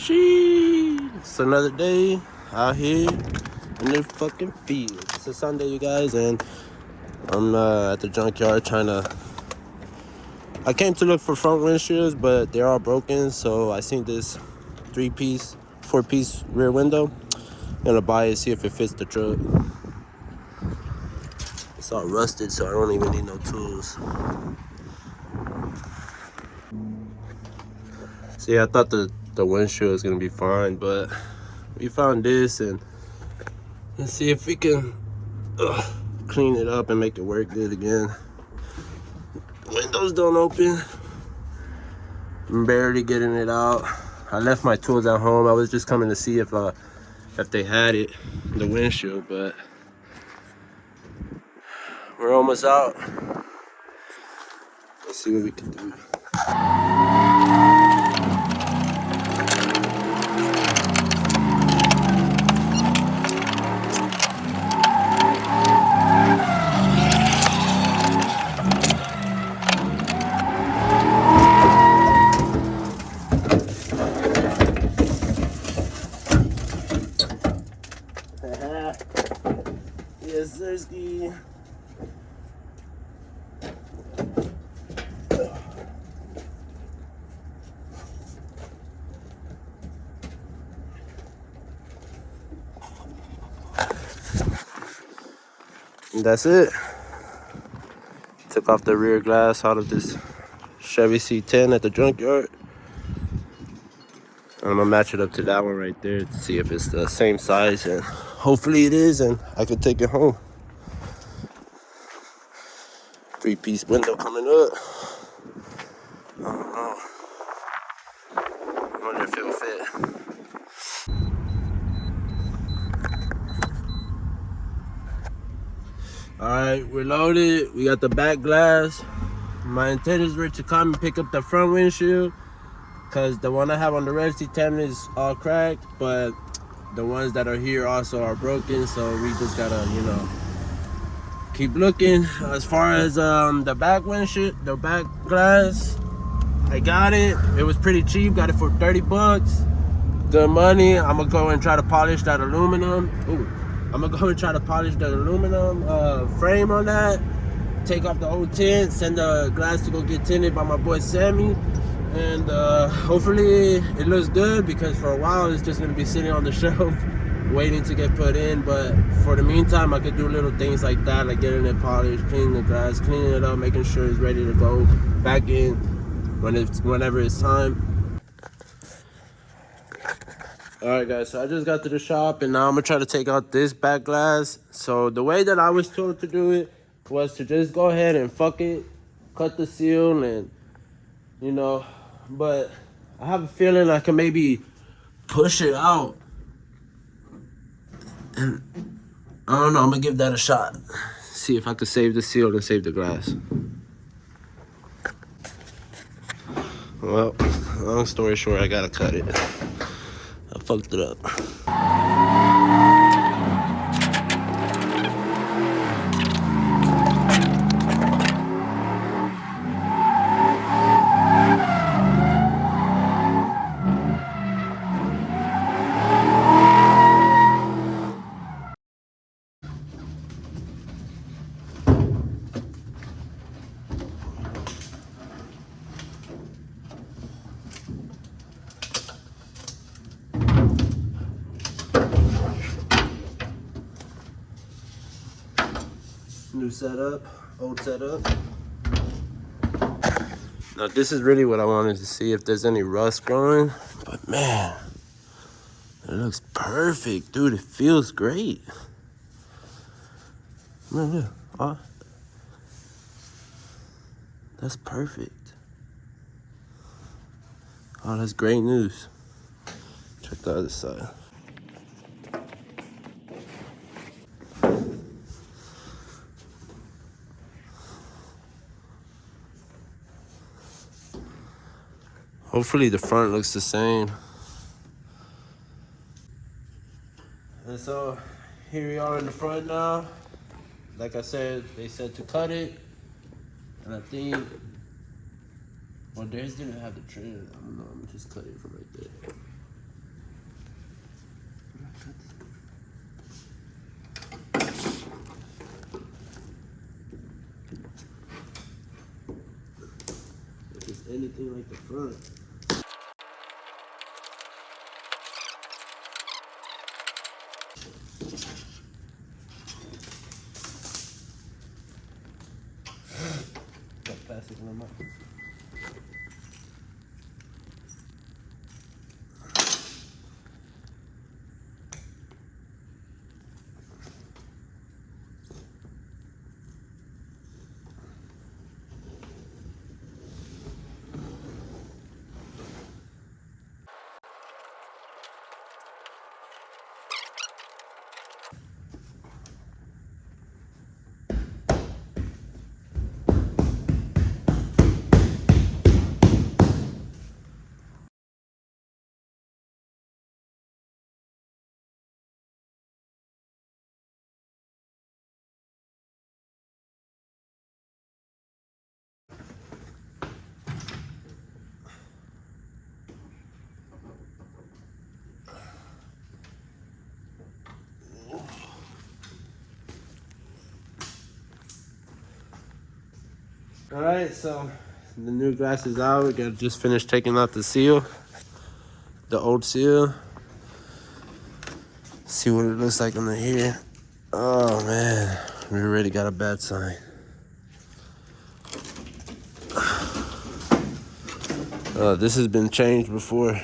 Sheesh. It's another day out here in the fucking field. It's a Sunday, you guys, and I'm at the junkyard trying to... I came to look for front windshields, but they're all broken, so I seen this 4-piece rear window. I'm gonna buy it, see if it fits the truck. It's all rusted, so I don't even need no tools. See, I thought the windshield was gonna be fine, but we found this, and let's see if we can clean it up and make it work good again. The windows don't open. I'm barely getting it out. I left my tools at home. I was just coming to see if they had it, the windshield, but we're almost out. Let's see what we can do. Yes, sirski. And that's it. Took off the rear glass out of this Chevy C10 at the junkyard. I'm gonna match it up to that one right there to see if it's the same size, and hopefully it is, and I can take it home. 3-piece window coming up. I don't know. I wonder if it'll fit. Alright, we're loaded. We got the back glass. My intenders were to come and pick up the front windshield, because the one I have on the red C10 is all cracked, but the ones that are here also are broken, so we just gotta, keep looking. As far as the back windshield, the back glass, I got it. It was pretty cheap, got it for 30 bucks. Good money. I'm gonna go and try to polish that aluminum. I'm gonna go and try to polish the aluminum frame on that, take off the old tint, send the glass to go get tinted by my boy Sammy, and hopefully it looks good, because for a while it's just gonna be sitting on the shelf waiting to get put in. But for the meantime, I could do little things like that, like getting it polished, cleaning the glass, cleaning it up, making sure it's ready to go back in whenever it's time. Alright guys, so I just got to the shop, and now I'm gonna try to take out this back glass. So the way that I was told to do it was to just go ahead and fuck it, cut the seal, and but I have a feeling I can maybe push it out, and I don't know, I'm gonna give that a shot, see if I can save the seal and save the glass. Well, long story short, I gotta cut it. I fucked it up. New setup, old setup. Now this is really what I wanted to see, if there's any rust growing, but man, it looks perfect, dude. It feels great. Look. Oh, that's perfect. Oh, that's great news. Check the other side. Hopefully the front looks the same. And so here we are in the front now. Like I said, they said to cut it, and I think, well, theirs didn't have the trim. I don't know, I'm gonna just cut it from right there. anything like the front. Got plastic in my mouth. All right, so the new glass is out. We gotta just finish taking out the seal, the old seal. See what it looks like under here. Oh man, we already got a bad sign. This has been changed before.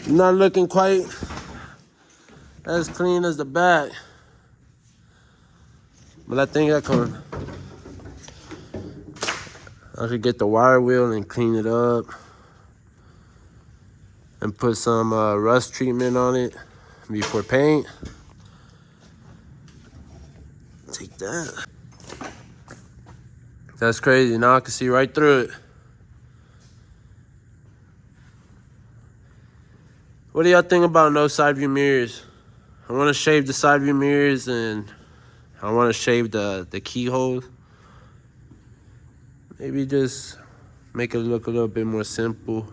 Not looking quite as clean as the back, but I think I could get the wire wheel and clean it up and put some rust treatment on it before paint. Take that. That's crazy. Now I can see right through it. What do y'all think about no side view mirrors? I want to shave the side view mirrors and I want to shave the keyholes. Maybe just make it look a little bit more simple.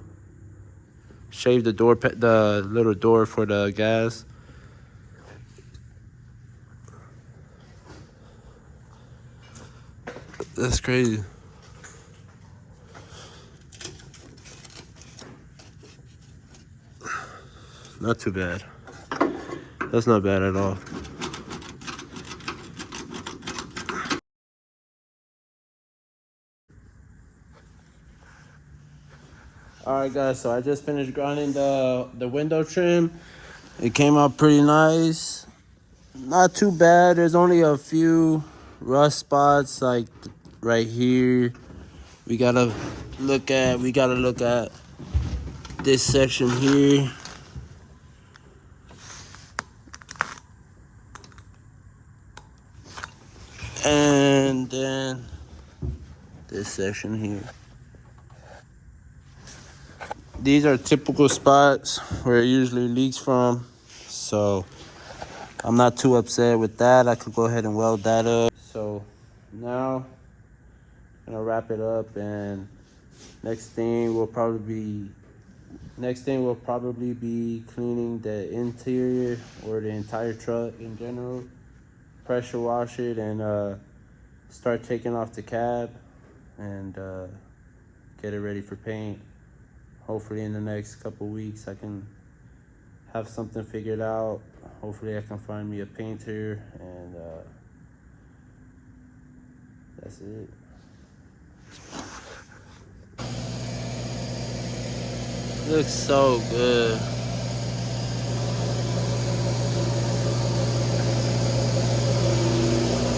Shave the door, the little door for the gas. That's crazy. Not too bad. That's not bad at all. All right, guys, so I just finished grinding the window trim. It came out pretty nice. Not too bad. There's only a few rust spots like right here. We gotta look at this section here. And then this section here. These are typical spots where it usually leaks from. So I'm not too upset with that. I could go ahead and weld that up. So now I'm gonna wrap it up, and next thing will probably be cleaning the interior or the entire truck in general. Pressure wash it and start taking off the cab and get it ready for paint. Hopefully in the next couple weeks I can have something figured out. Hopefully I can find me a painter, and that's it. Looks so good.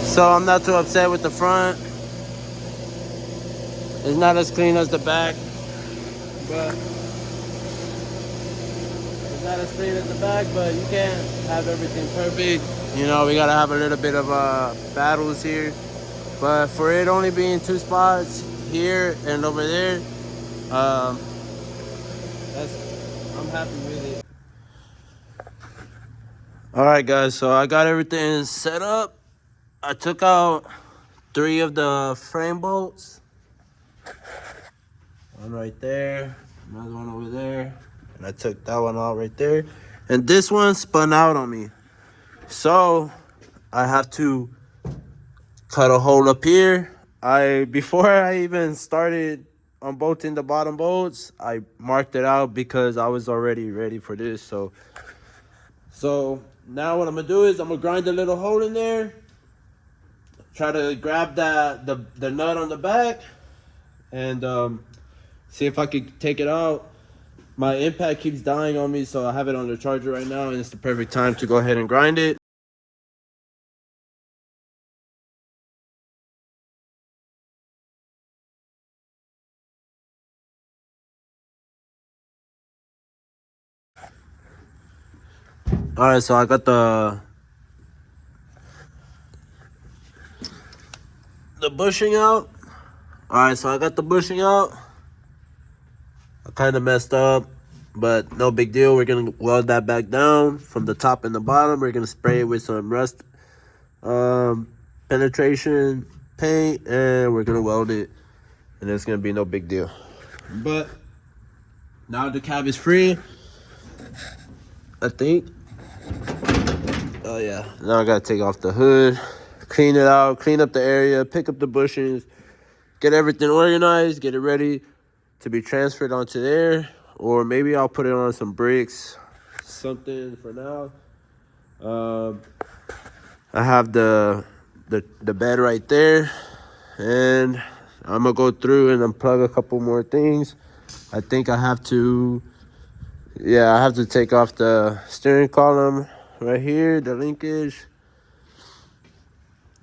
So I'm not too upset with the front. It's not as clean as the back, but you can't have everything perfect. You know, we gotta have a little bit of battles here. But for it only being two spots here and over there, I'm happy with it. All right, guys, so I got everything set up. I took out 3 of the frame bolts. One right there, another one over there, and I took that one out right there. And this one spun out on me. So I have to cut a hole up here. Before I even started unbolting the bottom bolts, I marked it out because I was already ready for this. So now what I'm gonna do is I'm gonna grind a little hole in there, try to grab the nut on the back, and see if I could take it out. My impact keeps dying on me, so I have it on the charger right now, and it's the perfect time to go ahead and grind it. All right, so I got the bushing out. All right, so I got the bushing out. I kind of messed up, but no big deal. We're gonna weld that back down from the top and the bottom. We're gonna spray it with some rust penetration paint, and we're gonna weld it, and it's gonna be no big deal. But now the cab is free, I think. Oh yeah, now I gotta take off the hood, clean it out, clean up the area, pick up the bushings, get everything organized, get it ready to be transferred onto there, or maybe I'll put it on some bricks, something for now. I have the bed right there, and I'm gonna go through and unplug a couple more things. I think I have to, yeah, I have to take off the steering column right here, the linkage.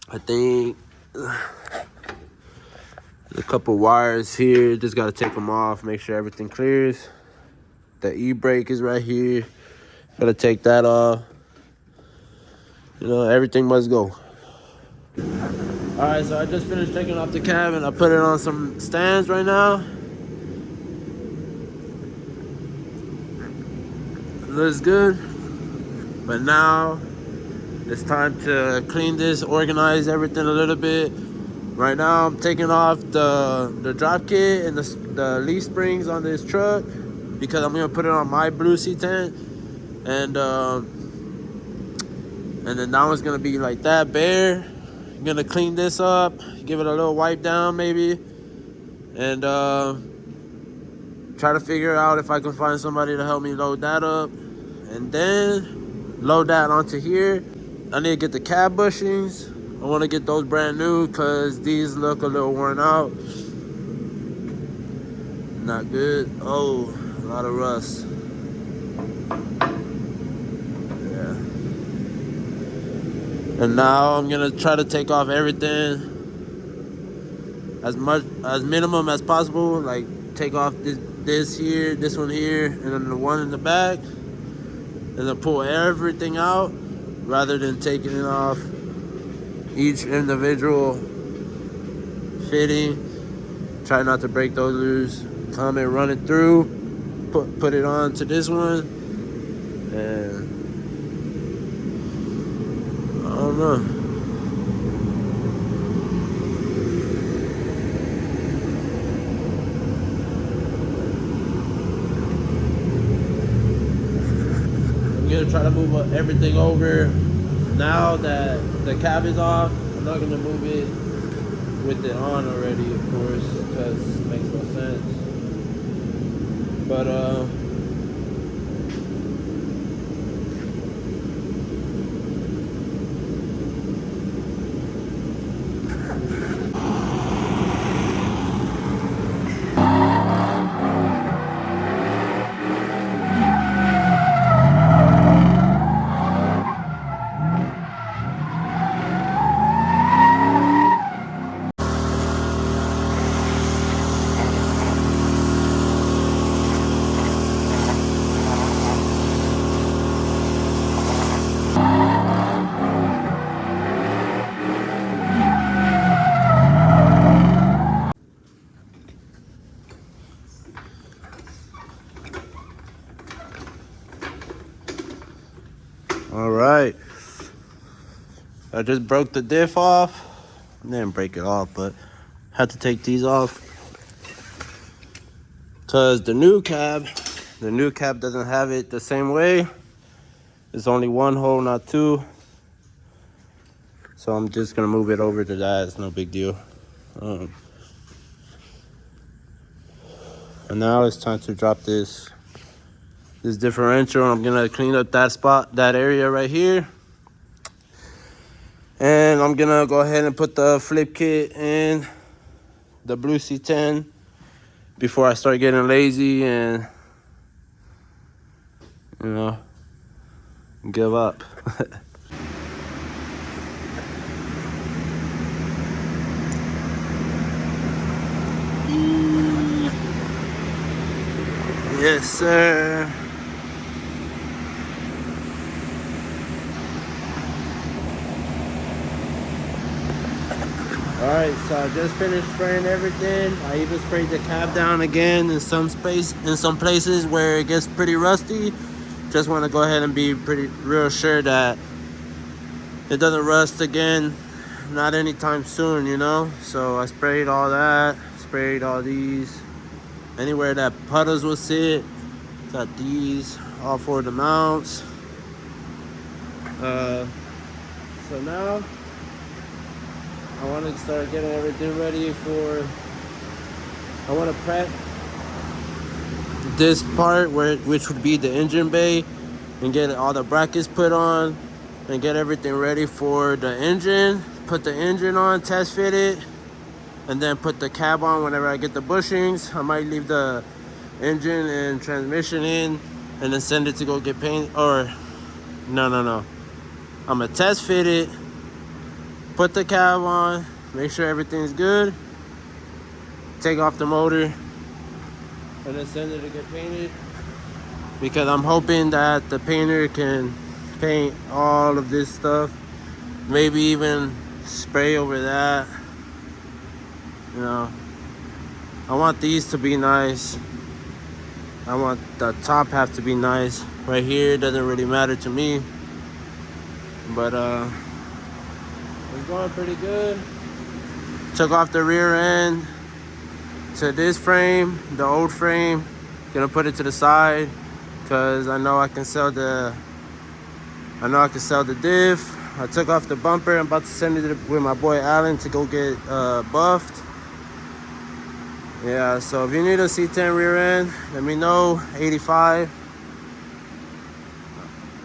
I think a couple wires here, just gotta take them off, make sure everything clears. The e-brake is right here, gotta take that off. You know, everything must go. All right, so I just finished taking off the cab and I put it on some stands right now. It looks good, but now it's time to clean this, organize everything a little bit. Right now I'm taking off the drop kit and the leaf springs on this truck because I'm gonna put it on my blue C10, and then that one's gonna be like that, bare. I'm gonna clean this up, give it a little wipe down maybe, and try to figure out if I can find somebody to help me load that up, and then load that onto here. I need to get the cab bushings. I want to get those brand new because these look a little worn out. Not good. Oh, a lot of rust. Yeah. And now I'm gonna try to take off everything as minimum as possible. Like take off this here, this one here, and then the one in the back, and then pull everything out rather than taking it off each individual fitting. Try not to break those loose. Come and run it through. Put it on to this one, and I don't know. I'm gonna try to move everything over now that the cab is off. I'm not gonna move it with it on already, of course, because it makes no sense. But all right, I just broke the diff off. I didn't break it off, but had to take these off because the new cab doesn't have it the same way. It's only one hole, not two. So I'm just gonna move it over to that. It's no big deal. And now it's time to drop this differential. I'm gonna clean up that spot, that area right here. And I'm gonna go ahead and put the flip kit in the blue C10 before I start getting lazy and, you know, give up. Yes, sir. Alright, so I just finished spraying everything. I even sprayed the cab down again in some places where it gets pretty rusty. Just want to go ahead and be real sure that it doesn't rust again, not anytime soon, you know. So I sprayed all that, sprayed all these. Anywhere that puddles will sit, got these, all 4 of the mounts. So now I want to start getting everything ready for, I want to prep this part which would be the engine bay, and get all the brackets put on and get everything ready for the engine. Put the engine on, test fit it, and then put the cab on whenever I get the bushings. I might leave the engine and transmission in and then send it to go get painted. Or no, I'm gonna test fit it, put the cab on, make sure everything's good, take off the motor, and then send it to get painted, because I'm hoping that the painter can paint all of this stuff, maybe even spray over that. You know, I want these to be nice. I want the top half to be nice. Right here doesn't really matter to me, but it's going pretty good. Took off the rear end to this frame, the old frame. Gonna put it to the side because I know I can sell the diff. I took off the bumper. I'm about to send it with my boy Alan to go get buffed. Yeah, so if you need a C10 rear end, let me know. 85.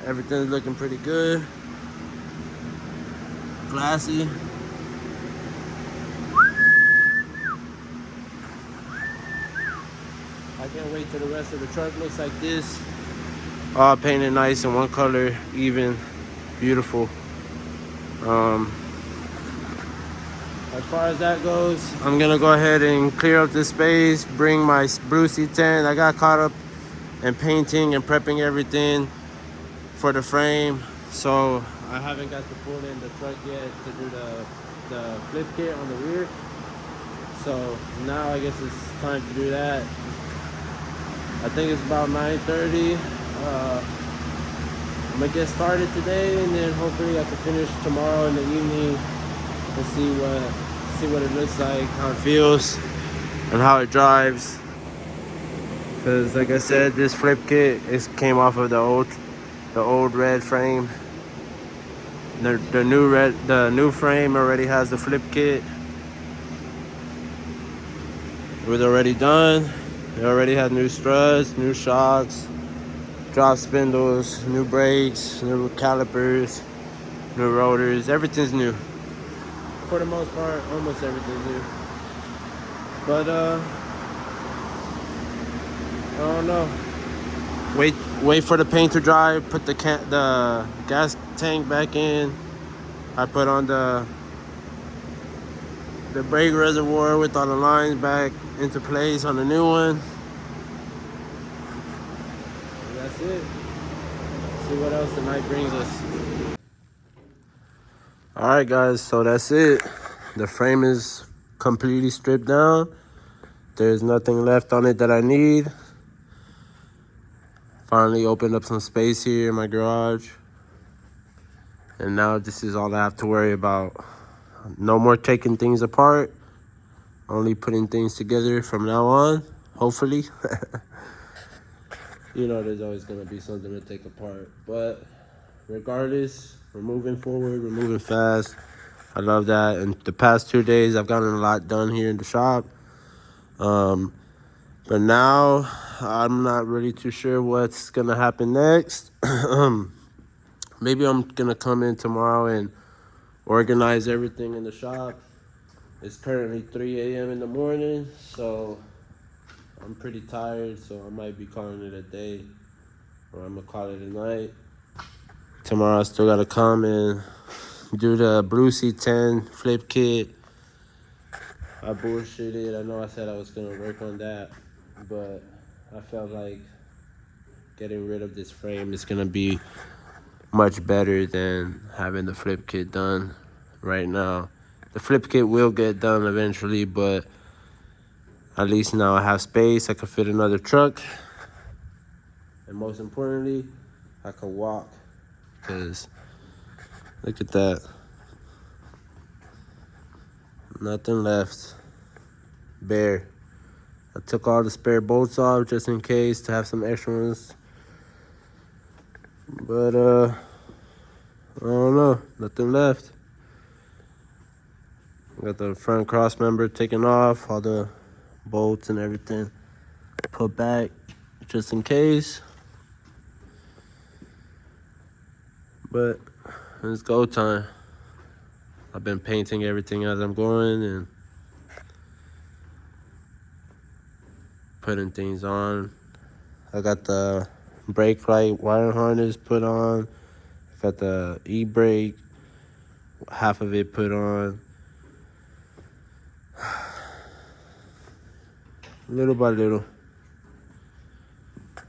Everything's looking pretty good. Classy. I can't wait till the rest of the truck looks like this. All painted nice in one color, even, beautiful. As far as that goes, I'm gonna go ahead and clear up this space, bring my blue C10. I got caught up in painting and prepping everything for the frame, so I haven't got to pull in the truck yet to do the flip kit on the rear. So now I guess it's time to do that. I think it's about 9:30. I'm gonna get started today, and then hopefully I can finish tomorrow in the evening and see what it looks like, how it feels, and how it drives. Because like I said, this flip kit came off of the old red frame. The new frame already has the flip kit. It was already done. It already had new struts, new shocks, drop spindles, new brakes, new calipers, new rotors. Everything's new. For the most part, almost everything's new. But I don't know. Wait for the paint to dry. Put the gas tank back in. I put on the brake reservoir with all the lines back into place on the new one. And that's it. See what else the night brings us. Alright guys, so that's it. The frame is completely stripped down. There's nothing left on it that I need. Finally opened up some space here in my garage. And now this is all I have to worry about. No more taking things apart. Only putting things together from now on, hopefully. You know, there's always gonna be something to take apart. But regardless, we're moving forward, we're moving fast. I love that. And the past 2 days, I've gotten a lot done here in the shop. But now, I'm not really too sure what's going to happen next. Maybe I'm going to come in tomorrow and organize everything in the shop. It's currently 3 a.m. in the morning, so I'm pretty tired, so I might be calling it a day, or I'm going to call it a night. Tomorrow, I still got to come and do the blue C10 flip kit. I bullshitted. I know I said I was going to work on that, but I felt like getting rid of this frame is going to be much better than having the flip kit done right now. The flip kit will get done eventually, but at least now I have space. I can fit another truck. And most importantly, I can walk. Because look at that. Nothing left. Bare. I took all the spare bolts off just in case to have some extra ones. But I don't know. Nothing left. Got the front cross member taken off, all the bolts and everything put back just in case. But it's go time. I've been painting everything as I'm going and putting things on. I got the brake light wire harness put on. I got the e-brake, half of it put on. Little by little. I'm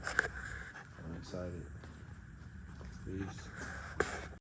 excited. Peace.